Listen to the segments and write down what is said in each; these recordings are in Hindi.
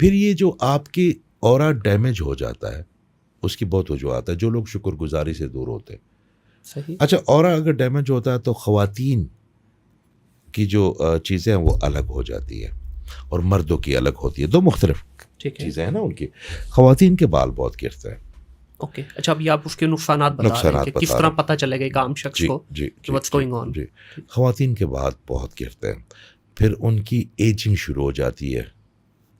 फिर ये जो आपकी ऑरा डैमेज हो जाता है, उसकी बहुत वजूहत है, जो लोग शुक्रगुजारी से दूर होते हैं। सही। अच्छा, ऑरा अगर डैमेज होता है तो ख़वातीन की जो चीज़ें हैं वो अलग हो जाती है और मर्दों की अलग होती है, दो मुख्तलिफ ठीक है। चीज़ें हैं ना उनकी। ख़वातीन के बाल बहुत गिरते हैं। ओके, अच्छा अभी आप उसके नुकसानात बता रहे हैं कि किस तरह पता चलेगा एक आम शख्स को कि व्हाट्स गोइंग ऑन। जी, ख़वातीन के बाल बहुत गिरते हैं, फिर उनकी एजिंग शुरू हो जाती है,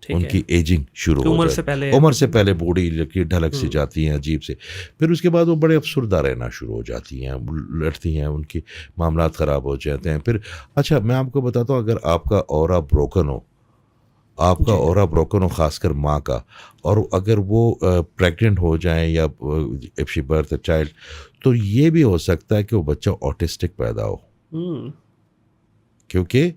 उनकी एजिंग शुरू हो जाती है, उम्र से पहले बूढ़ी लड़की ढलक सी जाती हैं अजीब से। फिर उसके बाद वो बड़े अफसरदा रहना शुरू हो जाती हैं, लड़ती हैं, उनकी मामलात ख़राब हो जाते हैं। फिर अच्छा मैं आपको बताता हूँ, अगर आपका ऑरा ब्रोकन हो, आपका ऑरा ब्रोकन हो, ख़ासकर माँ का, और अगर वो प्रेग्नेंट हो जाए या if she birth a child, तो ये भी हो सकता है कि वो बच्चा ऑटिस्टिक पैदा हो, क्योंकि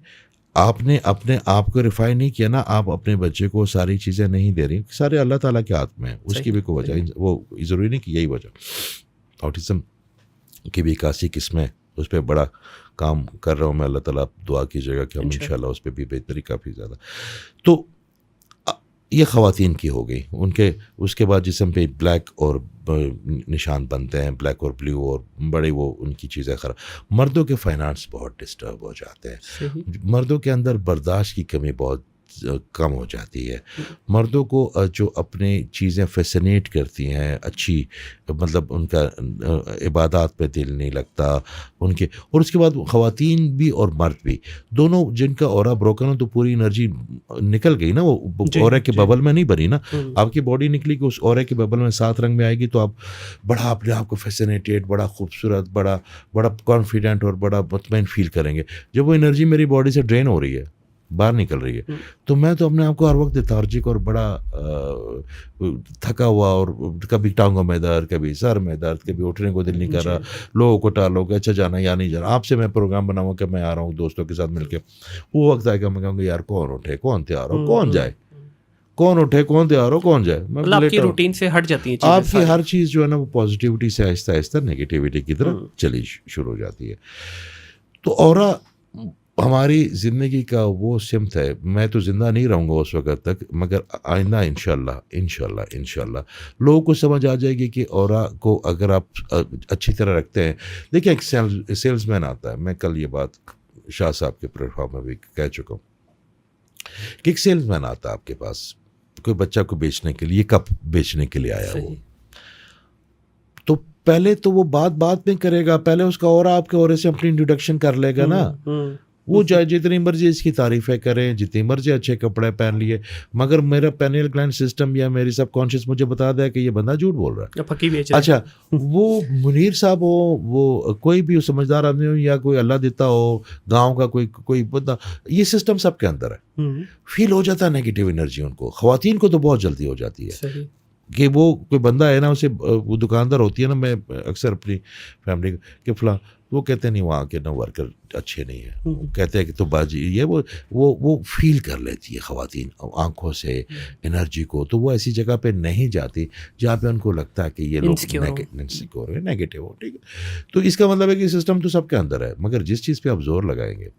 आपने अपने आप को रिफाइन नहीं किया ना, आप अपने बच्चे को सारी चीज़ें नहीं दे रही, सारे अल्लाह ताला के हाथ में है, उसकी भी कोई वजह, वो ज़रूरी नहीं कि यही वजह। ऑटिज़म की भी 81 किस्में, उस पर बड़ा काम कर रहा हूँ मैं, अल्लाह ताला दुआ कीजिएगा कि हम इंशाल्लाह उस पर भी बेहतरी काफ़ी ज़्यादा। तो ये ख़वातीन की हो गई, उनके उसके बाद जिस्म पे ब्लैक और निशान बनते हैं, ब्लैक और ब्लू, और बड़े वो उनकी चीज़ें ख़राब। मर्दों के फाइनेंस बहुत डिस्टर्ब हो जाते हैं, मर्दों के अंदर बर्दाश्त की कमी बहुत कम हो जाती है। मर्दों को जो अपनी चीज़ें फैसिनेट करती हैं अच्छी, मतलब उनका इबादत पे दिल नहीं लगता उनके, और उसके बाद ख़वातीन भी और मर्द भी दोनों जिनका ऑरा ब्रोकन हो, तो पूरी एनर्जी निकल गई ना, वो ऑरा के बबल में नहीं बनी ना, आपकी बॉडी निकली कि उस ऑरा के बबल में 7 रंग में आएगी, तो आप बड़ा अपने आप को फैसिनेटेड, बड़ा खूबसूरत, बड़ा बड़ा कॉन्फिडेंट और बड़ा मुतमईन फील करेंगे। जब वो एनर्जी मेरी बॉडी से ड्रेन हो रही है, बाहर निकल रही है, तो मैं तो अपने आप को हर वक्त लेथार्जिक और बड़ा थका हुआ, और कभी टांगों में दर्द, कभी सर में दर्द, कभी उठने को दिल नहीं कर रहा, लोगों को टालो कि अच्छा जाना या नहीं जाना। आपसे मैं प्रोग्राम बनाऊंगा कि मैं आ रहा हूँ दोस्तों के साथ मिलके, वो वक्त आएगा मैं कहूँगा यार कौन उठे, कौन तैयार हो, कौन जाए, कौन उठे, कौन तैयार हो, कौन जाए। मैं आपकी रूटीन से हट जाती है, आपकी हर चीज़ जो है ना वो पॉजिटिविटी से आहिस्ता आहिस्ता नेगेटिविटी की तरफ चली शुरू हो जाती है। तो ऑरा हमारी ज़िंदगी का वो सिमत है। मैं तो ज़िंदा नहीं रहूँगा उस वक़्त तक, मगर आइंदा इंशाल्लाह लोगों को समझ आ जाएगी कि ऑरा को अगर आप अच्छी तरह रखते हैं। देखिए, एक सेल्समैन आता है, मैं कल ये बात शाह साहब के प्लेटफॉर्म में भी कह चुका हूँ कि एक सेल्समैन आता है आपके पास, कोई बच्चा को बेचने के लिए, कप बेचने के लिए आया वो, तो पहले तो वो बात में करेगा, पहले उसका ऑरा आपके ऑरे से अपनी इंट्रोडक्शन कर लेगा ना। वो चाहे जितनी मर्जी इसकी तारीफ़ें करें, जितनी मर्जी अच्छे कपड़े पहन लिए, मगर मेरा पेनियल ग्लैंड सिस्टम या मेरी सबकॉन्शियस मुझे बता दे कि ये बंदा झूठ बोल रहा है। अच्छा, वो मुनीर साहब हो, वो कोई भी समझदार आदमी हो, या कोई अल्लाह देता हो, गांव का कोई बंदा, ये सिस्टम सबके अंदर है। फील हो जाता है नेगेटिव एनर्जी उनको। ख़वातीन को तो बहुत जल्दी हो जाती है कि वो कोई बंदा है ना, उसे वो दुकानदार होती है ना, मैं अक्सर अपनी फैमिली के फलां, वो कहते नहीं वहाँ के ना वर्कर अच्छे नहीं है, कहते हैं कि तो बाजी ये वो फील कर लेती है ख़वातीन आंखों से एनर्जी को, तो वो ऐसी जगह पे नहीं जाती जहाँ पे उनको लगता है कि ये लोग इनसिक्योर है, नेगेटिव हो। ठीक है, तो इसका मतलब है कि सिस्टम तो सबके अंदर है, मगर जिस चीज़ पे आप जोर लगाएंगे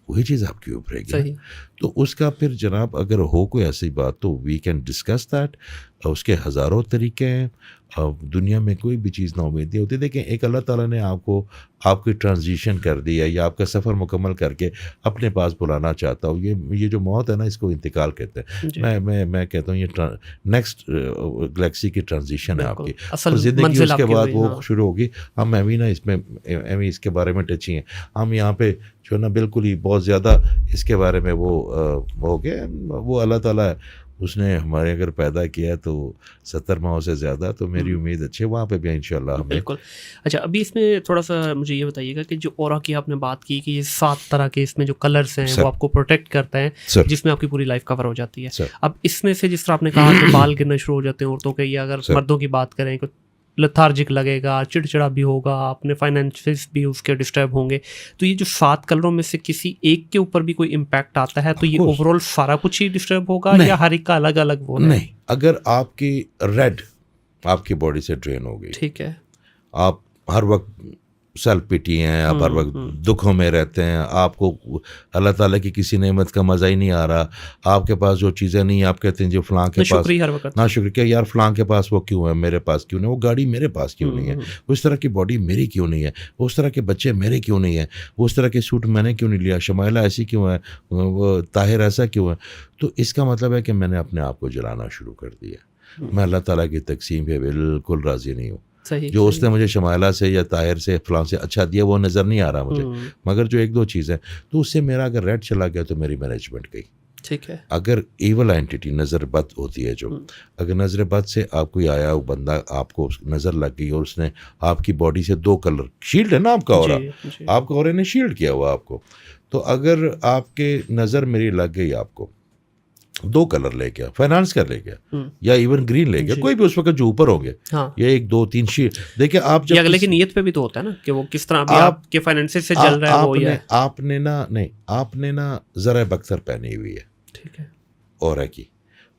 वही चीज़ आपकी उभरेगी। तो उसका फिर जनाब अगर हो कोई ऐसी बात, तो वी कैन डिस्कस दैट। उसके हज़ारों तरीके हैं, दुनिया में कोई भी चीज़ ना उम्मीद नहीं होती। देखें, एक अल्लाह ताला ने आपको आपकी ट्रांजिशन कर दी है, या आपका सफ़र मुकम्मल करके अपने पास बुलाना चाहता हूँ। ये जो मौत है ना, इसको इंतकाल कहते हैं। मैं कहता हूँ ये नेक्स्ट गैलेक्सी की ट्रांजिशन है आपकी, और ज़िंदगी उसके बाद वो शुरू होगी। हम अभी ना इसमें इसके बारे में टची हैं, हम यहाँ पे जो ना बिल्कुल ही बहुत ज़्यादा इसके बारे में वो हो गए। वो अल्लाह ताला है, उसने हमारे अगर पैदा किया है तो 70 माह से ज़्यादा, तो मेरी उम्मीद अच्छी है वहाँ पे भी इंशाल्लाह हमें। बिल्कुल। अच्छा, अभी इसमें थोड़ा सा मुझे ये बताइएगा कि जो ऑरा की आपने बात की कि ये 7 तरह के इसमें जो कलर्स हैं वो आपको प्रोटेक्ट करते हैं, जिसमें आपकी पूरी लाइफ कवर हो जाती है। अब इसमें से जिस तरह आपने कहा कि बाल गिरना शुरू हो जाते हैं औरतों के, या अगर मर्दों की बात करें तो लथार्जिक लगेगा, चिड़चिड़ा भी होगा, अपने फाइनेंशियल्स भी उसके डिस्टर्ब होंगे। तो ये जो 7 कलरों में से किसी एक के ऊपर भी कोई इम्पैक्ट आता है तो ये ओवरऑल सारा कुछ ही डिस्टर्ब होगा, या हर एक का अलग अलग वो नहीं? अगर आपकी रेड आपकी बॉडी से ड्रेन हो गई, ठीक है, आप हर वक्त सेल्फ पिटी हैं, आप हर वक्त दुखों में रहते हैं, आपको अल्लाह ताला की किसी नेमत का मज़ा ही नहीं आ रहा, आपके पास जो चीज़ें नहीं, आप कहते हैं जो फ़लाँ के पास ना शुक्रिया यार, फ़लाँ के पास वो क्यों है, मेरे पास क्यों नहीं, वो गाड़ी मेरे पास क्यों नहीं है, उस तरह की बॉडी मेरी क्यों नहीं है, उस तरह के बच्चे मेरे क्यों नहीं है, उस तरह के सूट मैंने क्यों नहीं लिया, शमाइला ऐसी क्यों है, वो ताहिर ऐसा क्यों है। तो इसका मतलब है कि मैंने अपने आप को जलाना शुरू कर दिया। मैं अल्लाह ताला की तकसीम पे बिल्कुल राज़ी नहीं हूँ। जो उसने मुझे शमाइला से या ताहिर से फलां से अच्छा दिया वो नज़र नहीं आ रहा मुझे, मगर जो एक दो चीज़ें, तो उससे मेरा अगर रेड चला गया तो मेरी मैनेजमेंट गई। ठीक है। अगर एवल एंटिटी नज़र बद होती है जो, अगर नज़र बद से आप कोई आया वो बंदा आपको नज़र लग गई और उसने आपकी बॉडी से दो कलर, शील्ड है ना आपका ऑरा, आपका ऑरा ने शील्ड किया हुआ आपको, तो अगर आपके नज़र मेरी लग गई, आपको दो कलर ले गया, फाइनेंस कर ले गया या इवन ग्रीन ले गया, कोई भी उस वक्त जो ऊपर होंगे, हाँ। या एक दो तीन शीट, देखिए आप जब अगले की नीयत पे भी तो होता है ना कि वो किस तरह अभी आपके फाइनेंसेस से जल रहा है वो, या आपने ना ज़रा बख्तर पहनी हुई है, ठीक है, और की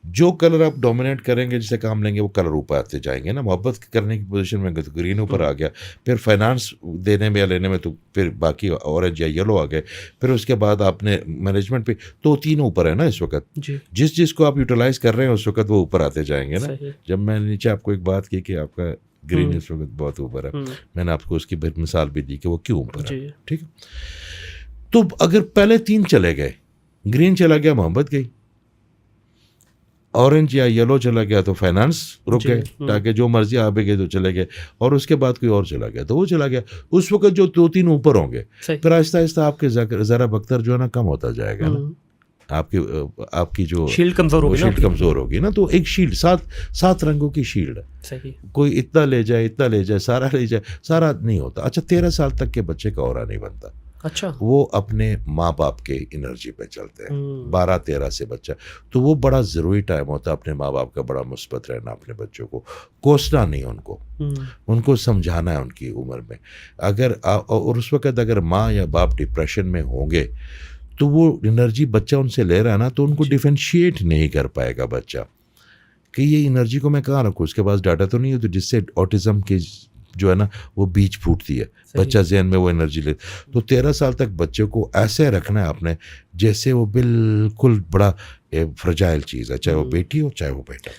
जो कलर आप डोमिनेट करेंगे, जिसे काम लेंगे वो कलर ऊपर आते जाएंगे ना, मोहब्बत करने की पोजीशन में तो ग्रीन ऊपर आ गया, फिर फाइनेंस देने में या लेने में तो फिर बाकी ऑरेंज या येलो आ गए, फिर उसके बाद आपने मैनेजमेंट पे तो तीन ऊपर है ना इस वक्त, जिस चीज़ को आप यूटिलाइज कर रहे हैं उस वक्त वो ऊपर आते जाएंगे ना। जब मैंने नीचे आपको एक बात की कि आपका ग्रीन इस वक्त बहुत ऊपर है, मैंने आपको उसकी मिसाल भी दी कि वो क्यों ऊपर है, ठीक है। तो अगर पहले तीन चले गए, ग्रीन चला गया, मोहब्बत गई, ऑरेंज या येलो चला गया तो फाइनेंस रुक गए, ताकि जो मर्जी आप गए तो चले गए, और उसके बाद कोई और चला गया तो वो चला गया। उस वक्त जो दो तीन ऊपर होंगे, फिर आहिस्ता आहिस्ता आपके ज़रा बख्तर जो है ना कम होता जाएगा ना, आपकी जो शील्ड कमज़ोर होगी ना, तो एक शील्ड, सात रंगों की शील्ड है, कोई इतना ले जाए सारा ले जाए, सारा नहीं होता। अच्छा, 13 साल तक के बच्चे का ऑरा नहीं बनता। अच्छा, वो अपने माँ बाप के एनर्जी पे चलते हैं, 12-13 से बच्चा, तो वो बड़ा ज़रूरी टाइम होता है अपने माँ बाप का बड़ा मुस्बत रहना, अपने बच्चों को कोसना नहीं, उनको समझाना है उनकी उम्र में। अगर और उस वक़्त अगर माँ या बाप डिप्रेशन में होंगे तो वो एनर्जी बच्चा उनसे ले रहा है ना, तो उनको डिफरेंशिएट नहीं कर पाएगा बच्चा कि ये एनर्जी को मैं कहाँ रखूँ, उसके पास डाटा तो नहीं है, तो जिससे ऑटिज़म के जो है ना वो बीज फूटती है, बच्चा जहन में वो एनर्जी ले। तो 13 साल तक बच्चे को ऐसे रखना है आपने जैसे वो बिल्कुल बड़ा फ्रजाइल चीज़ है, चाहे वो बेटी हो चाहे वो बेटा।